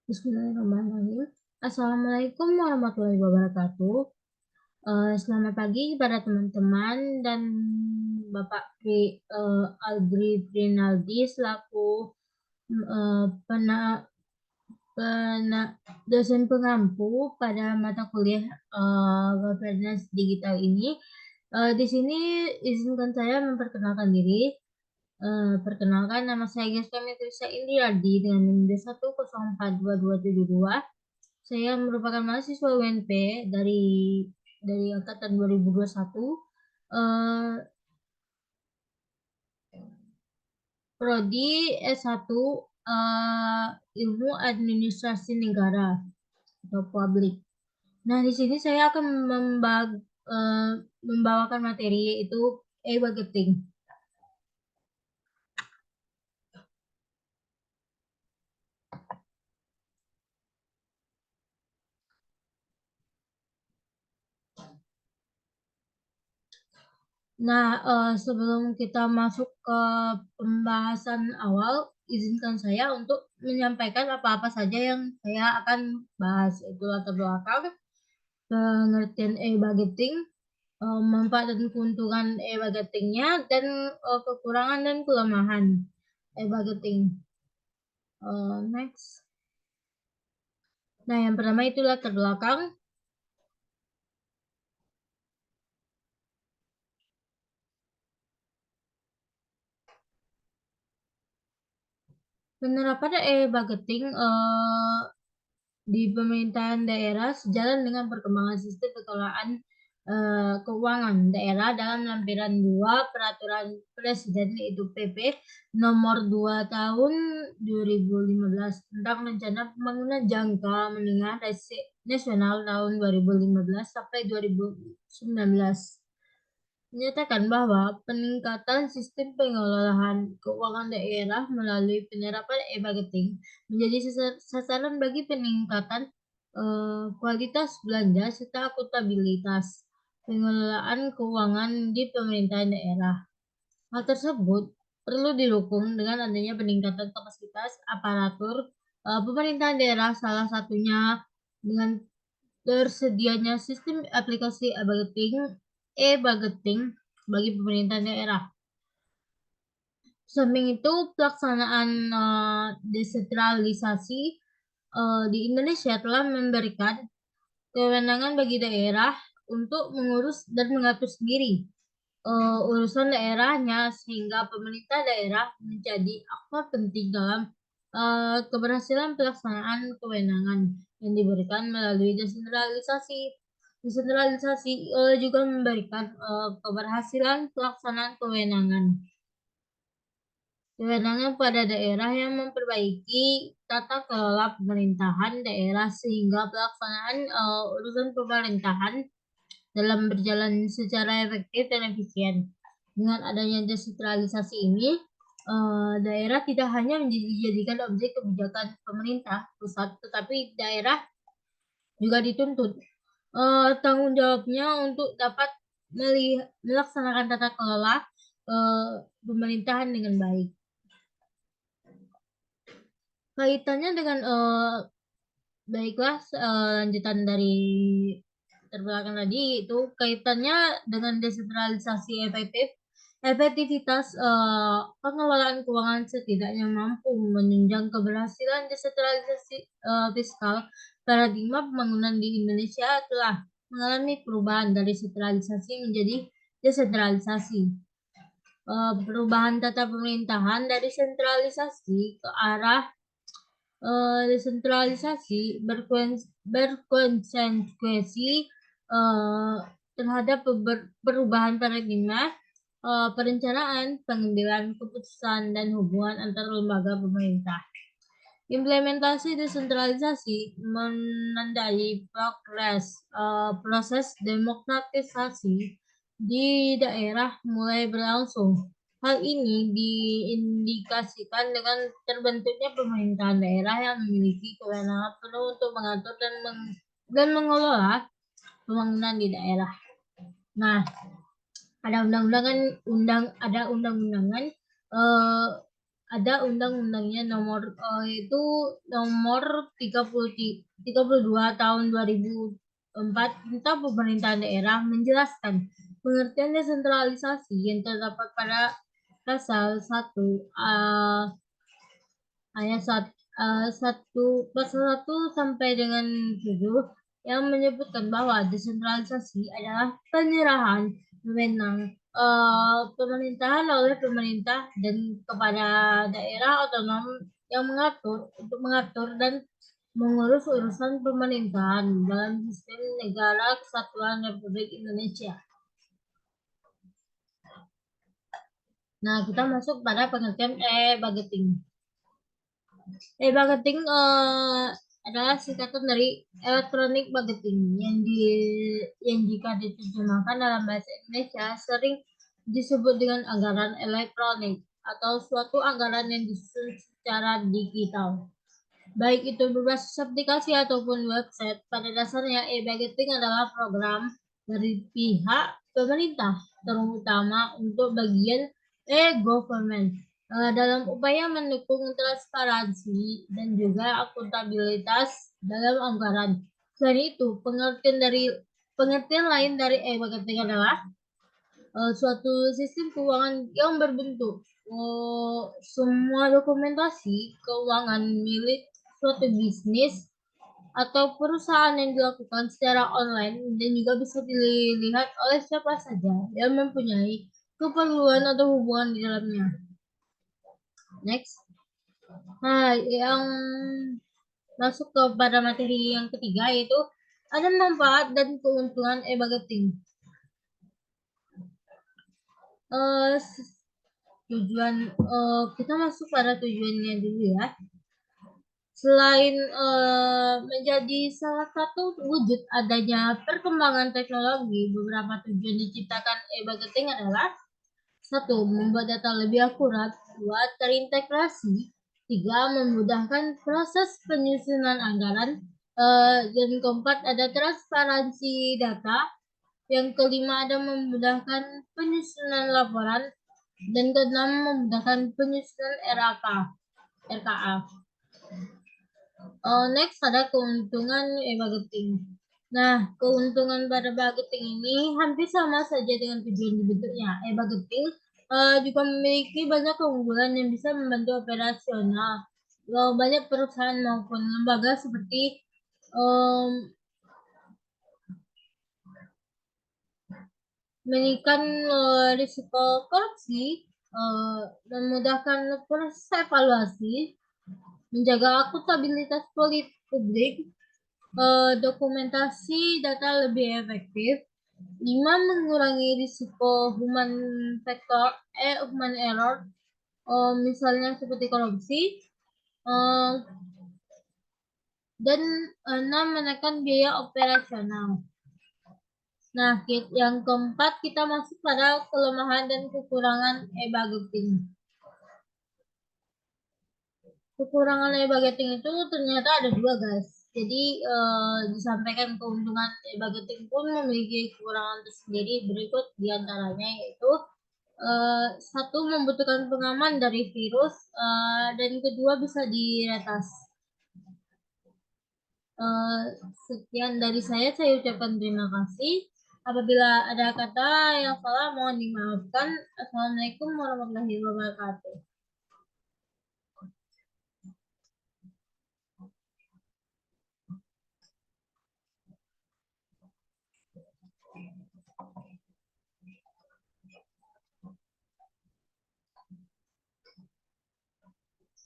Bismillahirrahmanirrahim. Assalamualaikum warahmatullahi wabarakatuh. Selamat pagi kepada teman-teman dan Bapak Aldri Prinaldi selaku eh, pena, dosen pengampu pada mata kuliah Governance Digital ini. Di sini izinkan saya memperkenalkan diri. Perkenalkan, nama saya Gespa Metrisa Indriardi dengan NIM D1042272. Saya merupakan mahasiswa UNP dari angkatan 2021. Eh, Prodi S1 Ilmu Administrasi Negara atau Publik. Nah, di sini saya akan eh, membawakan materi yaitu e-budgeting. Nah, sebelum kita masuk ke pembahasan awal, izinkan saya untuk menyampaikan apa-apa saja yang saya akan bahas. Itu latar belakang, pengertian e-budgeting, manfaat dan keuntungan e-budgetingnya, dan kekurangan dan kelemahan e-budgeting. Next. Nah, yang pertama itu latar belakang. Penerapan e-budgeting di pemerintahan daerah sejalan dengan perkembangan sistem pengelolaan keuangan daerah dalam lampiran 2 Peraturan Presiden yaitu PP nomor 2 tahun 2015 tentang rencana pembangunan jangka menengah nasional tahun 2015 sampai 2019 menyatakan bahwa peningkatan sistem pengelolaan keuangan daerah melalui penerapan e-budgeting menjadi sasaran bagi peningkatan kualitas belanja serta akuntabilitas pengelolaan keuangan di pemerintahan daerah. Hal tersebut perlu didukung dengan adanya peningkatan kapasitas aparatur pemerintahan daerah, salah satunya dengan tersedianya sistem aplikasi e-budgeting bagi pemerintah daerah. Samping itu, pelaksanaan desentralisasi di Indonesia telah memberikan kewenangan bagi daerah untuk mengurus dan mengatur sendiri urusan daerahnya sehingga pemerintah daerah menjadi aktor penting dalam keberhasilan pelaksanaan kewenangan yang diberikan melalui desentralisasi. Desentralisasi juga memberikan keberhasilan pelaksanaan kewenangan. Kewenangan pada daerah yang memperbaiki tata kelola pemerintahan daerah sehingga pelaksanaan urusan pemerintahan dalam berjalan secara efektif dan efisien. Dengan adanya desentralisasi ini, daerah tidak hanya dijadikan objek kebijakan pemerintah pusat, tetapi daerah juga dituntut tanggung jawabnya untuk dapat melaksanakan tata kelola pemerintahan dengan baik. Kaitannya dengan baiklah lanjutan dari terbelakang tadi itu kaitannya dengan desentralisasi efektivitas pengelolaan keuangan setidaknya mampu menunjang keberhasilan desentralisasi fiskal. Paradigma pembangunan di Indonesia telah mengalami perubahan dari sentralisasi menjadi desentralisasi. Perubahan tata pemerintahan dari sentralisasi ke arah desentralisasi berkonsekuensi terhadap perubahan paradigma perencanaan, pengambilan keputusan, dan hubungan antar lembaga pemerintah. Implementasi desentralisasi menandai proses demokratisasi di daerah mulai berlangsung. Hal ini diindikasikan dengan terbentuknya pemerintahan daerah yang memiliki kewenangan penuh untuk mengatur dan mengelola pembangunan di daerah. Nah, ada undang-undangan, ada undang-undangan, ada undang-undangnya itu nomor 32 tahun 2004 tentang pemerintahan daerah menjelaskan pengertian desentralisasi yang terdapat pada pasal 1 ayat 1 sampai dengan 7 yang menyebutkan bahwa desentralisasi adalah penyerahan wewenang pemerintahan oleh pemerintah dan kepada daerah otonom yang mengatur dan mengurus urusan pemerintahan dalam sistem negara kesatuan Republik Indonesia. Nah, kita masuk pada pengertian e-budgeting. E-budgeting adalah singkatan dari electronic budgeting yang jika diterjemahkan dalam bahasa Indonesia sering disebut dengan anggaran elektronik atau suatu anggaran yang disusun secara digital. Baik itu berbasis aplikasi ataupun website, pada dasarnya e-budgeting adalah program dari pihak pemerintah, terutama untuk bagian e-government, dalam upaya mendukung transparansi dan juga akuntabilitas dalam anggaran. Selain itu, pengertian lain dari e-budgeting adalah suatu sistem keuangan yang berbentuk semua dokumentasi keuangan milik suatu bisnis atau perusahaan yang dilakukan secara online dan juga bisa dilihat oleh siapa saja yang mempunyai keperluan atau hubungan di dalamnya. Next. Nah, yang masuk kepada materi yang ketiga yaitu ada manfaat dan keuntungan e-budgeting. Kita masuk pada tujuannya dulu ya. Selain menjadi salah satu wujud adanya perkembangan teknologi, beberapa tujuan diciptakan e-budgeting adalah: 1. Membuat data lebih akurat. 2. Terintegrasi. 3. Memudahkan proses penyusunan anggaran. Dan keempat, ada transparansi data. Yang kelima, ada memudahkan penyusunan laporan. Dan keenam, memudahkan penyusunan RKA. Next ada keuntungan e-budgeting. Nah, keuntungan pada budgeting ini hampir sama saja dengan tujuan dibentuknya. E-budgeting juga memiliki banyak keunggulan yang bisa membantu operasional banyak perusahaan maupun lembaga seperti menekan risiko korupsi, memudahkan proses evaluasi, menjaga akuntabilitas publik, dokumentasi data lebih efektif. 5. Mengurangi risiko human error, misalnya seperti korupsi. Dan 6. Menekan biaya operasional. Nah, yang keempat kita masuk pada kelemahan dan kekurangan e-budgeting. Kekurangan e-budgeting itu ternyata ada dua, guys. Jadi disampaikan keuntungan e-budgeting pun memiliki kekurangan tersendiri. Berikut diantaranya yaitu 1. Membutuhkan pengaman dari virus, dan kedua bisa diretas. Sekian dari saya ucapkan terima kasih. Apabila ada kata yang salah mohon dimaafkan. Assalamualaikum warahmatullahi wabarakatuh.